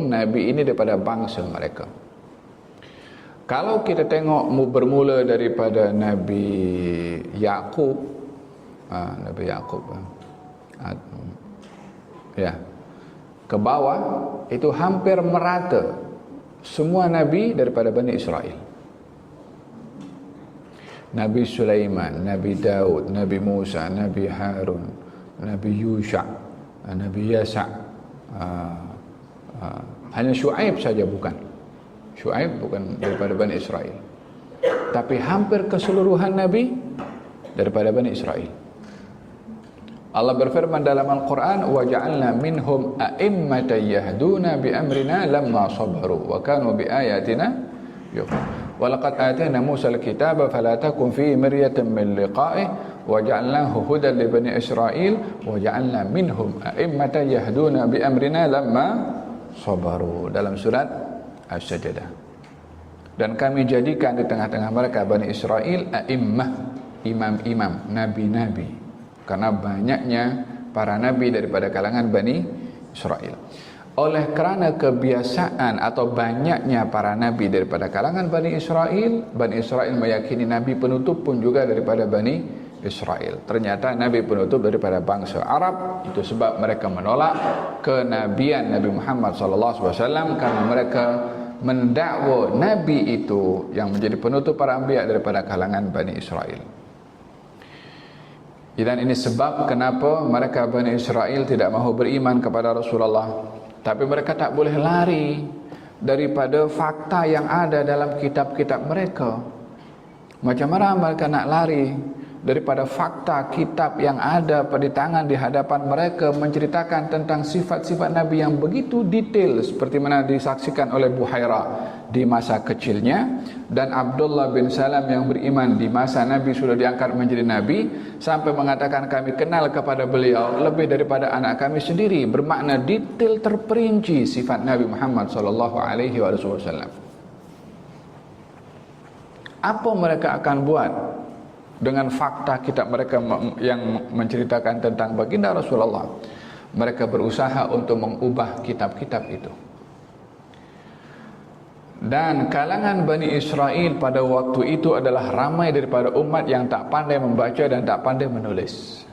Nabi ini daripada bangsa mereka. Kalau kita tengok bermula daripada Nabi Yaqub, Nabi Yaqub ya, ke bawah itu hampir merata semua Nabi daripada Bani Israel. Nabi Sulaiman, Nabi Daud, Nabi Musa, Nabi Harun, Nabi Yusha, Nabi Yasa, hanya Shu'aib saja bukan. Shu'aib bukan daripada Bani Israel, tapi hampir keseluruhan Nabi daripada Bani Israel. Allah berfirman dalam Al-Quran, وَجَعَلْنَا مِنْهُمْ أَئِمَّةً يَهْدُونَ بِأَمْرِنَا لَمَّا صَبَرُوا وَكَانُوا بِآيَاتِنَا يُؤْمِنُونَ وَلَقَدْ آتَيْنَا مُوسَى الْكِتَابَ فَلَا تَكُنْ فِيهِ مِرْيَةٍ مِّن لِقَائِهِ وَجَعَلْنَاهُ هُدًى لِبَنِي إِسْرَائِيلَ وَجَعَلْنَا مِنْهُمْ أَئِمَّةً يَهْدُونَ بِأَمْرِنَا لَمَّا صَبَرُوا, dalam surat As-Sajdah. Dan kami jadikan di tengah-tengah mereka Bani Israel a'immah, imam-imam, nabi-nabi, karena banyaknya para nabi daripada kalangan Bani Israel. Oleh kerana kebiasaan atau banyaknya para nabi daripada kalangan Bani Israel meyakini nabi penutup pun juga daripada Bani Israel. Ternyata nabi penutup daripada bangsa Arab. Itu sebab mereka menolak kenabian Nabi Muhammad SAW, karena mereka mendakwa nabi itu yang menjadi penutup para anbiya daripada kalangan Bani Israel. Dan ini sebab kenapa mereka Bani Israel tidak mahu beriman kepada Rasulullah. Tapi mereka tak boleh lari daripada fakta yang ada dalam kitab-kitab mereka. Macam mana mereka nak lari daripada fakta kitab yang ada di tangan di hadapan mereka, menceritakan tentang sifat-sifat Nabi yang begitu detail, seperti mana disaksikan oleh Buhairah di masa kecilnya, dan Abdullah bin Salam yang beriman di masa Nabi sudah diangkat menjadi Nabi, sampai mengatakan kami kenal kepada beliau lebih daripada anak kami sendiri. Bermakna detail terperinci sifat Nabi Muhammad SAW. Apa mereka akan buat dengan fakta kitab mereka yang menceritakan tentang baginda Rasulullah? Mereka berusaha untuk mengubah kitab-kitab itu. Dan kalangan Bani Israel pada waktu itu adalah ramai daripada umat yang tak pandai membaca dan tak pandai menulis.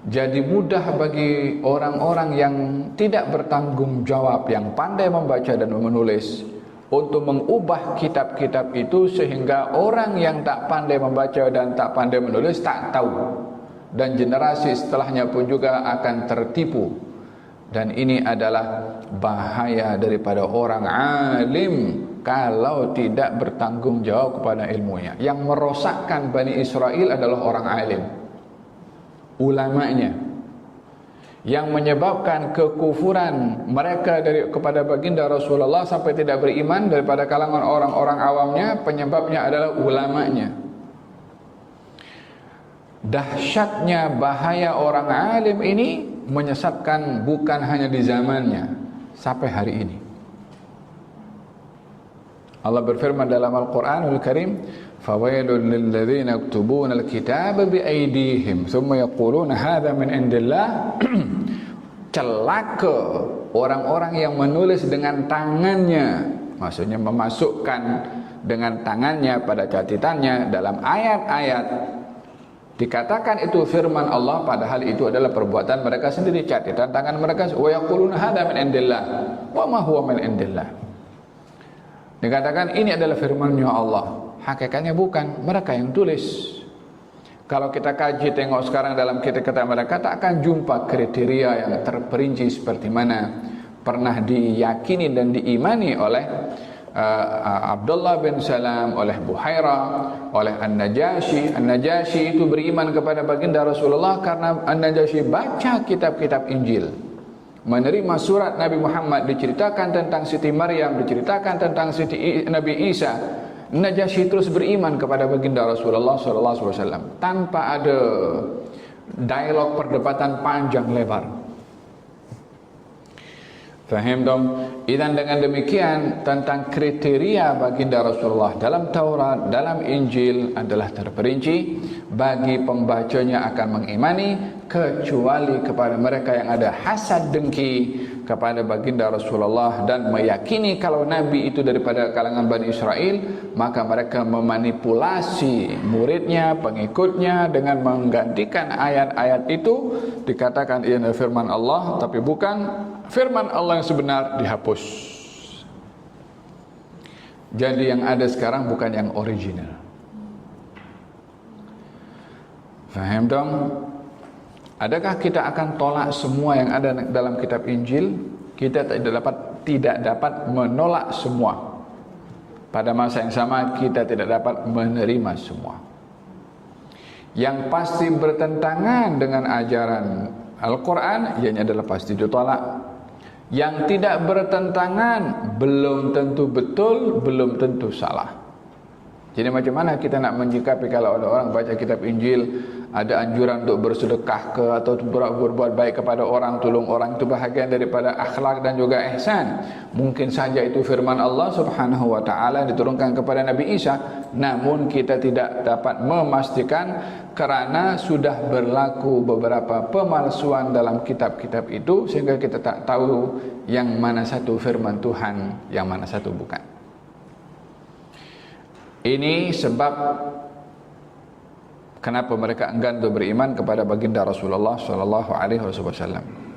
Jadi mudah bagi orang-orang yang tidak bertanggung jawab, yang pandai membaca dan menulis, untuk mengubah kitab-kitab itu, sehingga orang yang tak pandai membaca dan tak pandai menulis tak tahu, dan generasi setelahnya pun juga akan tertipu. Dan ini adalah bahaya daripada orang alim kalau tidak bertanggung jawab kepada ilmunya. Yang merosakkan Bani Israel adalah orang alim, ulamanya. Yang menyebabkan kekufuran mereka kepada baginda Rasulullah sampai tidak beriman daripada kalangan orang-orang awamnya, penyebabnya adalah ulamanya. Dahsyatnya bahaya orang alim ini menyesatkan bukan hanya di zamannya, sampai hari ini. Allah berfirman dalam Al-Quranul Karim, فَوَيْلٌ لِلَّذِينَ يَكْتُبُونَ الْكِتَابَ بِأَيْدِيهِمْ ثُمَّ يَقُولُونَ هَذَا مِنْ عِنْدِ اللَّهِ. Celaka orang-orang yang menulis dengan tangannya, maksudnya memasukkan dengan tangannya pada catatannya dalam ayat-ayat. Dikatakan itu firman Allah, padahal itu adalah perbuatan mereka sendiri, catatan tangan mereka. Wa yaquluna hadza min indillah wa ma huwa min indillah. Dikatakan ini adalah firman-Nya Allah, hakikatnya bukan, mereka yang tulis. Kalau kita kaji tengok sekarang dalam kitab-kitab mereka, tak akan jumpa kriteria yang terperinci seperti mana pernah diyakini dan diimani oleh Abdullah bin Salam, oleh Buhairah, oleh An-Najasyi. An-Najasyi itu beriman kepada baginda Rasulullah karena An-Najasyi baca kitab-kitab Injil, menerima surat Nabi Muhammad, diceritakan tentang Siti Maryam, diceritakan tentang Nabi Isa. Najasyi terus beriman kepada baginda Rasulullah SAW tanpa ada dialog perdebatan panjang lebar. Faham dong? Dan dengan demikian tentang kriteria baginda Rasulullah dalam Taurat, dalam Injil adalah terperinci. Bagi pembacanya akan mengimani, kecuali kepada mereka yang ada hasad dengki, kepada baginda Rasulullah dan meyakini kalau Nabi itu daripada kalangan Bani Israel, maka mereka memanipulasi muridnya, pengikutnya dengan menggantikan ayat-ayat itu, dikatakan ia adalah firman Allah, tapi bukan firman Allah yang sebenar, dihapus. Jadi yang ada sekarang bukan yang original. Faham dong? Adakah kita akan tolak semua yang ada dalam kitab Injil? Kita tidak dapat menolak semua. Pada masa yang sama kita tidak dapat menerima semua. Yang pasti bertentangan dengan ajaran Al-Quran, ianya adalah pasti ditolak. Yang tidak bertentangan belum tentu betul, belum tentu salah. Jadi macam mana kita nak menyikapi kalau ada orang baca kitab Injil, ada anjuran untuk bersedekah ke atau berbuat baik kepada orang, tolong orang, itu bahagian daripada akhlak dan juga ihsan. Mungkin saja itu firman Allah Subhanahu wa taala diturunkan kepada Nabi Isa, namun kita tidak dapat memastikan kerana sudah berlaku beberapa pemalsuan dalam kitab-kitab itu, sehingga kita tak tahu yang mana satu firman Tuhan, yang mana satu bukan. Ini sebab kenapa mereka enggan untuk beriman kepada baginda Rasulullah sallallahu alaihi wasallam.